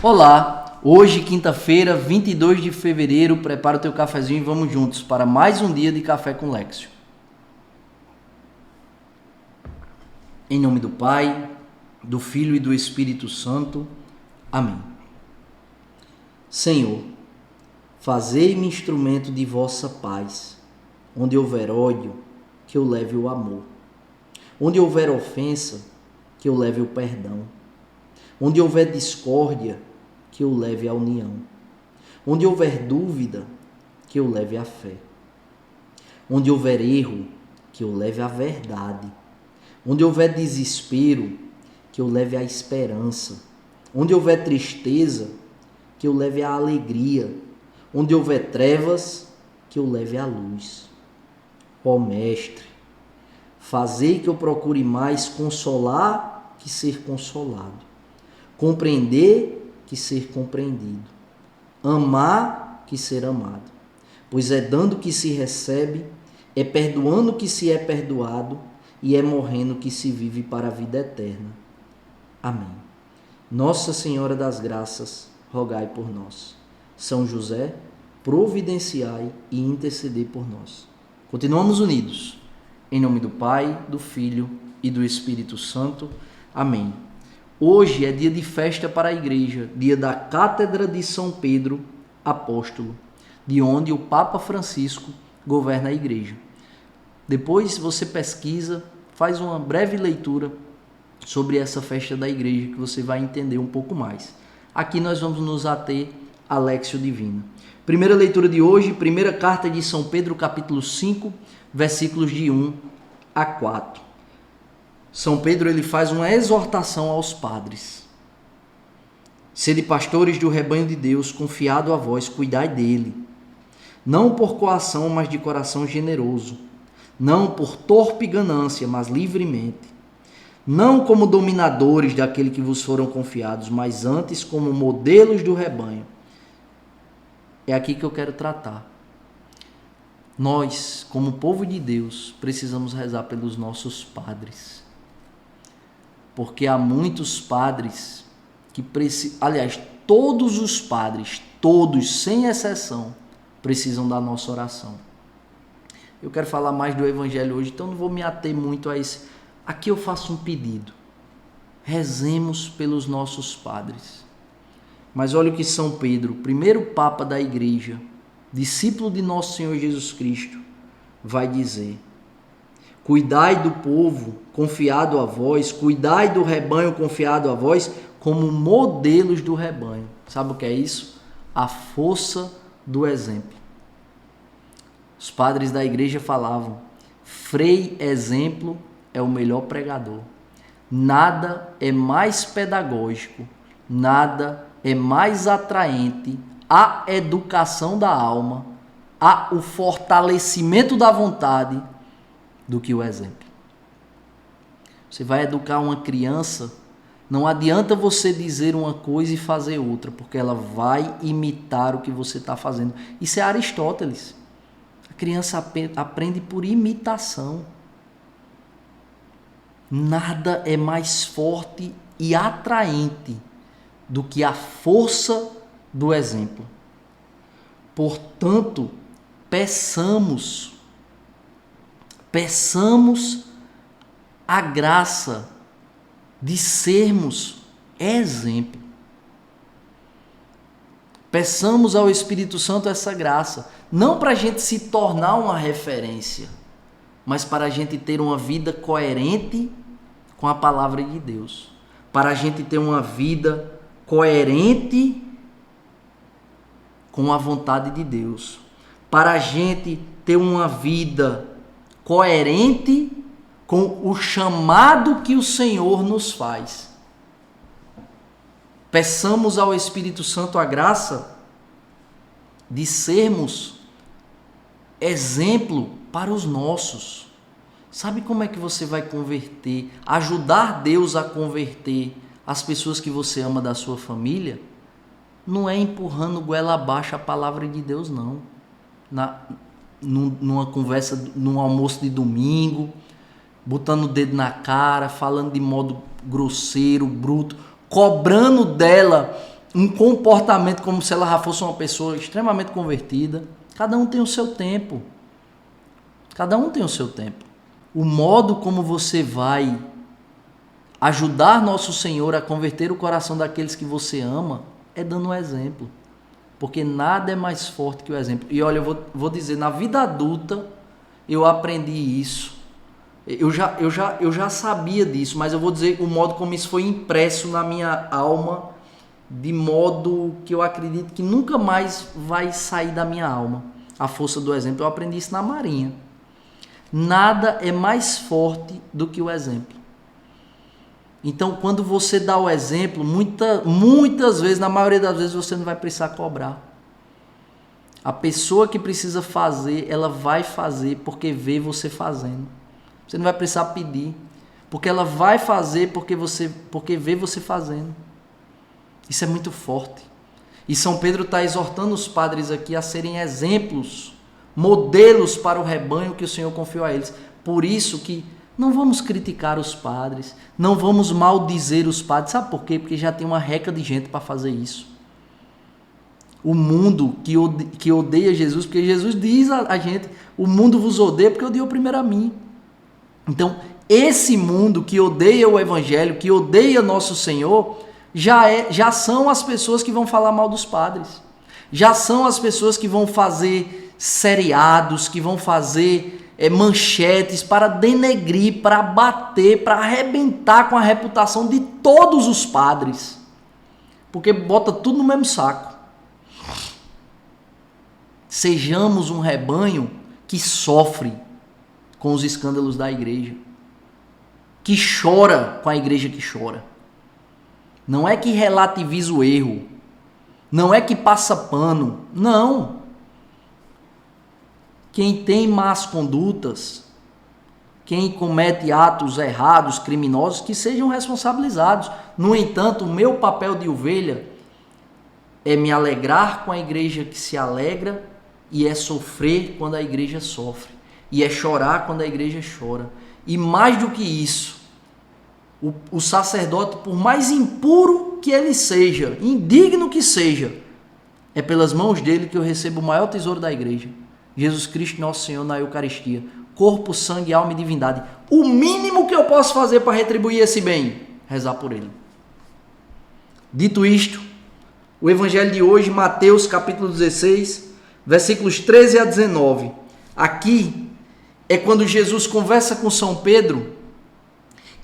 Olá, hoje quinta-feira, 22 de fevereiro, prepara o teu cafezinho e vamos juntos para mais um dia de Café com Lexio. Em nome do Pai, do Filho e do Espírito Santo. Amém. Senhor, fazei-me instrumento de vossa paz. Onde houver ódio, que eu leve o amor. Onde houver ofensa, que eu leve o perdão. Onde houver discórdia, que eu leve a união. Onde houver dúvida, que eu leve a fé. Onde houver erro, que eu leve a verdade. Onde houver desespero, que eu leve a esperança. Onde houver tristeza, que eu leve a alegria. Onde houver trevas, que eu leve a luz. Ó Mestre, fazei que eu procure mais consolar que ser consolado, compreender que ser compreendido, amar que ser amado. Pois é dando que se recebe, é perdoando que se é perdoado e é morrendo que se vive para a vida eterna. Amém. Nossa Senhora das Graças, rogai por nós. São José, providenciai e intercedei por nós. Continuamos unidos. Em nome do Pai, do Filho e do Espírito Santo. Amém. Hoje é dia de festa para a igreja, dia da Cátedra de São Pedro Apóstolo, de onde o Papa Francisco governa a igreja. Depois você pesquisa, faz uma breve leitura sobre essa festa da igreja que você vai entender um pouco mais. Aqui nós vamos nos ater à Lexio Divina. Primeira leitura de hoje, primeira carta de São Pedro, capítulo 5, versículos de 1 a 4. São Pedro ele faz uma exortação aos padres. Sede pastores do rebanho de Deus, confiado a vós, cuidai dele. Não por coação, mas de coração generoso. Não por torpe ganância, mas livremente. Não como dominadores daquele que vos foram confiados, mas antes como modelos do rebanho. É aqui que eu quero tratar. Nós, como povo de Deus, precisamos rezar pelos nossos padres. Porque há muitos padres que precisam... Aliás, todos os padres, todos, sem exceção, precisam da nossa oração. Eu quero falar mais do Evangelho hoje, então não vou me ater muito a esse. Aqui eu faço um pedido. Rezemos pelos nossos padres. Mas olha o que São Pedro, primeiro Papa da Igreja, discípulo de nosso Senhor Jesus Cristo, vai dizer: cuidai do povo confiado a vós, cuidai do rebanho confiado a vós, como modelos do rebanho. Sabe o que é isso? A força do exemplo. Os padres da igreja falavam: Frei exemplo é o melhor pregador. Nada é mais pedagógico, nada é mais atraente à educação da alma, ao fortalecimento da vontade, do que o exemplo. Você vai educar uma criança, não adianta você dizer uma coisa e fazer outra, porque ela vai imitar o que você está fazendo. Isso é Aristóteles. A criança aprende por imitação. Nada é mais forte e atraente do que a força do exemplo. Portanto, peçamos a graça de sermos exemplo. Peçamos ao Espírito Santo essa graça, não para a gente se tornar uma referência, mas para a gente ter uma vida coerente com a palavra de Deus, para a gente ter uma vida coerente com a vontade de Deus, para a gente ter uma vida coerente com o chamado que o Senhor nos faz. Peçamos ao Espírito Santo a graça de sermos exemplo para os nossos. Sabe como é que você vai converter, ajudar Deus a converter as pessoas que você ama da sua família? Não é empurrando goela abaixo a palavra de Deus, não. Numa conversa, num almoço de domingo, botando o dedo na cara, falando de modo grosseiro, bruto, cobrando dela um comportamento como se ela já fosse uma pessoa extremamente convertida. Cada um tem o seu tempo. Cada um tem o seu tempo. O modo como você vai ajudar nosso Senhor a converter o coração daqueles que você ama é dando um exemplo. Porque nada é mais forte que o exemplo. E olha, eu vou dizer, na vida adulta eu aprendi isso. Eu já sabia disso, mas eu vou dizer o modo como isso foi impresso na minha alma, de modo que eu acredito que nunca mais vai sair da minha alma. A força do exemplo. Eu aprendi isso na Marinha. Nada é mais forte do que o exemplo. Então, quando você dá o exemplo, muitas vezes, na maioria das vezes, você não vai precisar cobrar. A pessoa que precisa fazer, ela vai fazer porque vê você fazendo. Você não vai precisar pedir, porque ela vai fazer porque vê você fazendo. Isso é muito forte. E São Pedro está exortando os padres aqui a serem exemplos, modelos para o rebanho que o Senhor confiou a eles. Por isso que não vamos criticar os padres, não vamos maldizer os padres. Sabe por quê? Porque já tem uma reca de gente para fazer isso. O mundo que odeia Jesus, porque Jesus diz a gente, o mundo vos odeia porque odiou primeiro a mim. Então, esse mundo que odeia o Evangelho, que odeia nosso Senhor, já são as pessoas que vão falar mal dos padres. Já são as pessoas que vão fazer seriados, que vão fazer manchetes para denegrir, para bater, para arrebentar com a reputação de todos os padres. Porque bota tudo no mesmo saco. Sejamos um rebanho que sofre com os escândalos da igreja, que chora com a igreja que chora. Não é que relativiza o erro, não é que passa pano, não. Quem tem más condutas, quem comete atos errados, criminosos, que sejam responsabilizados. No entanto, o meu papel de ovelha é me alegrar com a igreja que se alegra e é sofrer quando a igreja sofre. E é chorar quando a igreja chora. E mais do que isso, o sacerdote, por mais impuro que ele seja, indigno que seja, é pelas mãos dele que eu recebo o maior tesouro da igreja. Jesus Cristo, nosso Senhor, na Eucaristia. Corpo, sangue, alma e divindade. O mínimo que eu posso fazer para retribuir esse bem, rezar por ele. Dito isto, o evangelho de hoje, Mateus capítulo 16, versículos 13 a 19. Aqui é quando Jesus conversa com São Pedro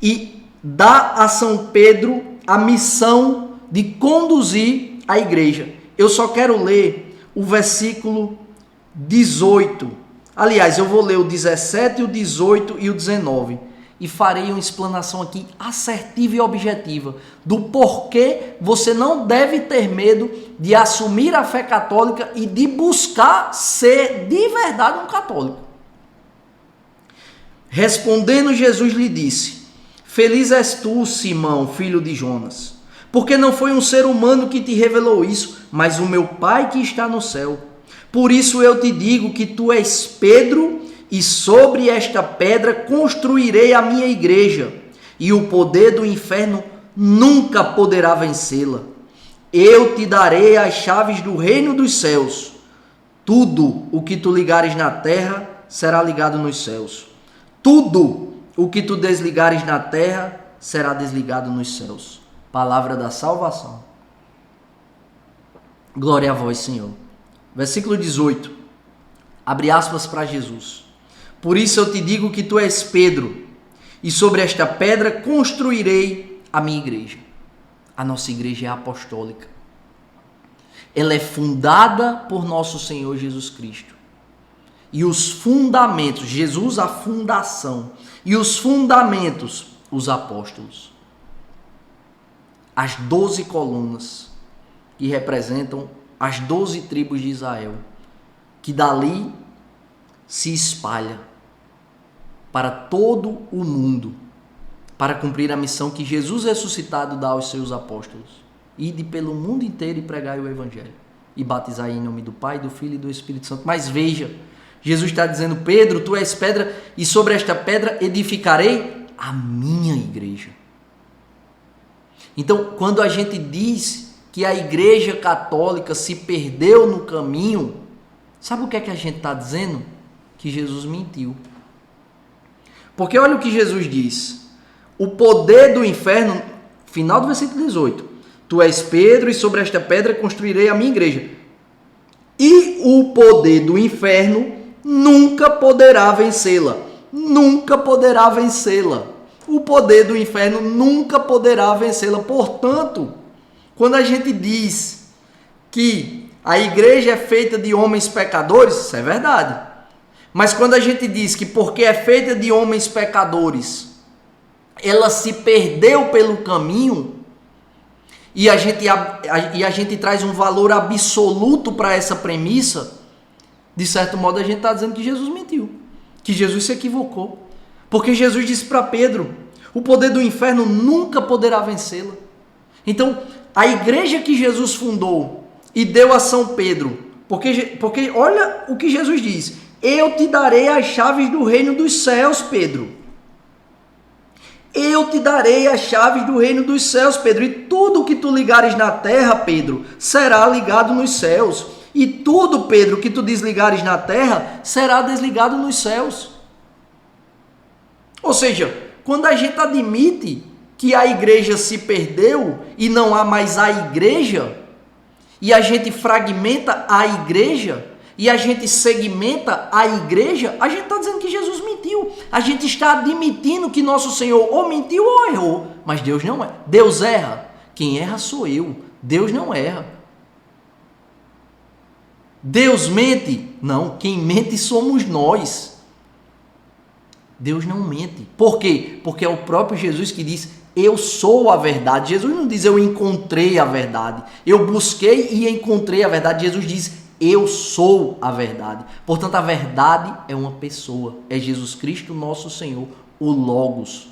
e dá a São Pedro a missão de conduzir a igreja. Eu só quero ler o versículo 18. Aliás, eu vou ler o 17, o 18 e o 19. E farei uma explanação aqui assertiva e objetiva do porquê você não deve ter medo de assumir a fé católica e de buscar ser de verdade um católico. Respondendo, Jesus lhe disse: Feliz és tu, Simão, filho de Jonas, porque não foi um ser humano que te revelou isso, mas o meu Pai que está no céu. Por isso eu te digo que tu és Pedro, e sobre esta pedra construirei a minha igreja, e o poder do inferno nunca poderá vencê-la. Eu te darei as chaves do reino dos céus. Tudo o que tu ligares na terra será ligado nos céus. Tudo o que tu desligares na terra será desligado nos céus. Palavra da salvação. Glória a vós, Senhor. Versículo 18. Abre aspas para Jesus. Por isso eu te digo que tu és Pedro, e sobre esta pedra construirei a minha igreja. A nossa igreja é apostólica. Ela é fundada por nosso Senhor Jesus Cristo. E os fundamentos, Jesus a fundação, e os fundamentos, os apóstolos. As 12 colunas que representam as 12 tribos de Israel, que dali se espalha para todo o mundo, para cumprir a missão que Jesus ressuscitado dá aos seus apóstolos. Ide pelo mundo inteiro e pregai o Evangelho, e batizai em nome do Pai, do Filho e do Espírito Santo. Mas veja, Jesus está dizendo: Pedro, tu és pedra, e sobre esta pedra edificarei a minha igreja. Então, quando a gente diz que a Igreja Católica se perdeu no caminho, sabe o que é que a gente está dizendo? Que Jesus mentiu. Porque olha o que Jesus diz. O poder do inferno, final do versículo 18. Tu és Pedro e sobre esta pedra construirei a minha igreja. E o poder do inferno nunca poderá vencê-la. Nunca poderá vencê-la. O poder do inferno nunca poderá vencê-la. Portanto, quando a gente diz que a igreja é feita de homens pecadores, isso é verdade. Mas quando a gente diz que porque é feita de homens pecadores, ela se perdeu pelo caminho, e a gente traz um valor absoluto para essa premissa, de certo modo a gente está dizendo que Jesus mentiu, que Jesus se equivocou. Porque Jesus disse para Pedro, o poder do inferno nunca poderá vencê-la. Então, a igreja que Jesus fundou e deu a São Pedro, porque olha o que Jesus diz, eu te darei as chaves do reino dos céus, Pedro. Eu te darei as chaves do reino dos céus, Pedro. E tudo que tu ligares na terra, Pedro, será ligado nos céus. E tudo, Pedro, que tu desligares na terra, será desligado nos céus. Ou seja, quando a gente admite que a igreja se perdeu e não há mais a igreja, e a gente fragmenta a igreja, e a gente segmenta a igreja, a gente está dizendo que Jesus mentiu. A gente está admitindo que nosso Senhor ou mentiu ou errou. Mas Deus não é. Deus erra. Quem erra sou eu. Deus não erra. Deus mente? Não. Quem mente somos nós. Deus não mente. Por quê? Porque é o próprio Jesus que diz, eu sou a verdade. Jesus não diz, eu encontrei a verdade. Eu busquei e encontrei a verdade. Jesus diz, eu sou a verdade. Portanto, a verdade é uma pessoa. É Jesus Cristo, nosso Senhor, o Logos,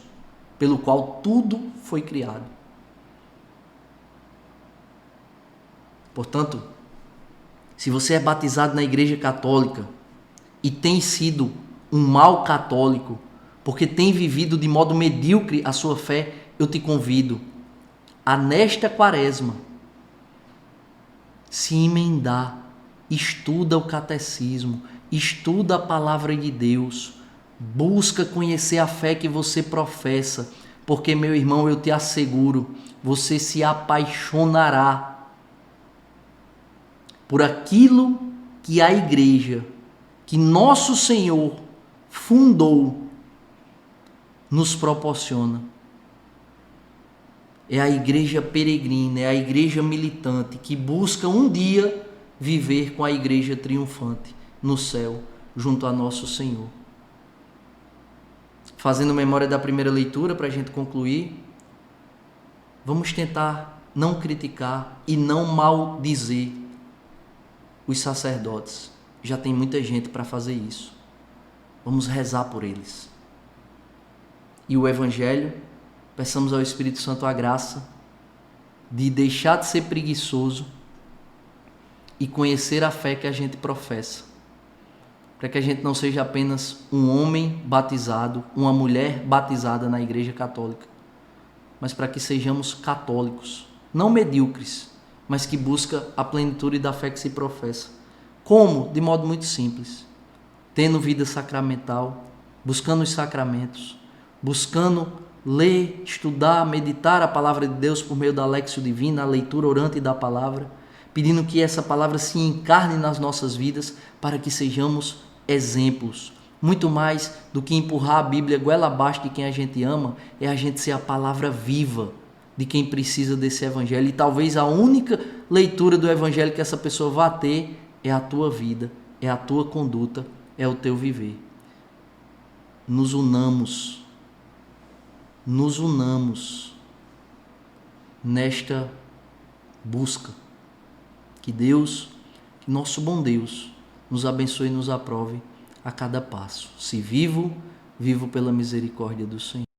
pelo qual tudo foi criado. Portanto, se você é batizado na Igreja Católica e tem sido um mau católico, porque tem vivido de modo medíocre a sua fé, eu te convido a, nesta quaresma, se emendar. Estuda o catecismo, estuda a palavra de Deus, busca conhecer a fé que você professa, porque, meu irmão, eu te asseguro, você se apaixonará por aquilo que a igreja, que nosso Senhor fundou, nos proporciona. É a igreja peregrina, é a igreja militante que busca um dia viver com a igreja triunfante no céu, junto a nosso Senhor. Fazendo memória da primeira leitura, para a gente concluir, vamos tentar não criticar e não maldizer os sacerdotes. Já tem muita gente para fazer isso. Vamos rezar por eles. E o Evangelho, peçamos ao Espírito Santo a graça de deixar de ser preguiçoso e conhecer a fé que a gente professa, para que a gente não seja apenas um homem batizado, uma mulher batizada na Igreja Católica, mas para que sejamos católicos, não medíocres, mas que busca a plenitude da fé que se professa. Como? De modo muito simples, tendo vida sacramental, buscando os sacramentos, buscando ler, estudar, meditar a palavra de Deus por meio da Lexio Divina, a leitura orante da palavra, pedindo que essa palavra se encarne nas nossas vidas para que sejamos exemplos. Muito mais do que empurrar a Bíblia goela abaixo de quem a gente ama, é a gente ser a palavra viva de quem precisa desse Evangelho. E talvez a única leitura do Evangelho que essa pessoa vá ter é a tua vida, é a tua conduta, é o teu viver. Nos unamos nesta busca. Que Deus, que nosso bom Deus, nos abençoe e nos aprove a cada passo. Se vivo, vivo pela misericórdia do Senhor.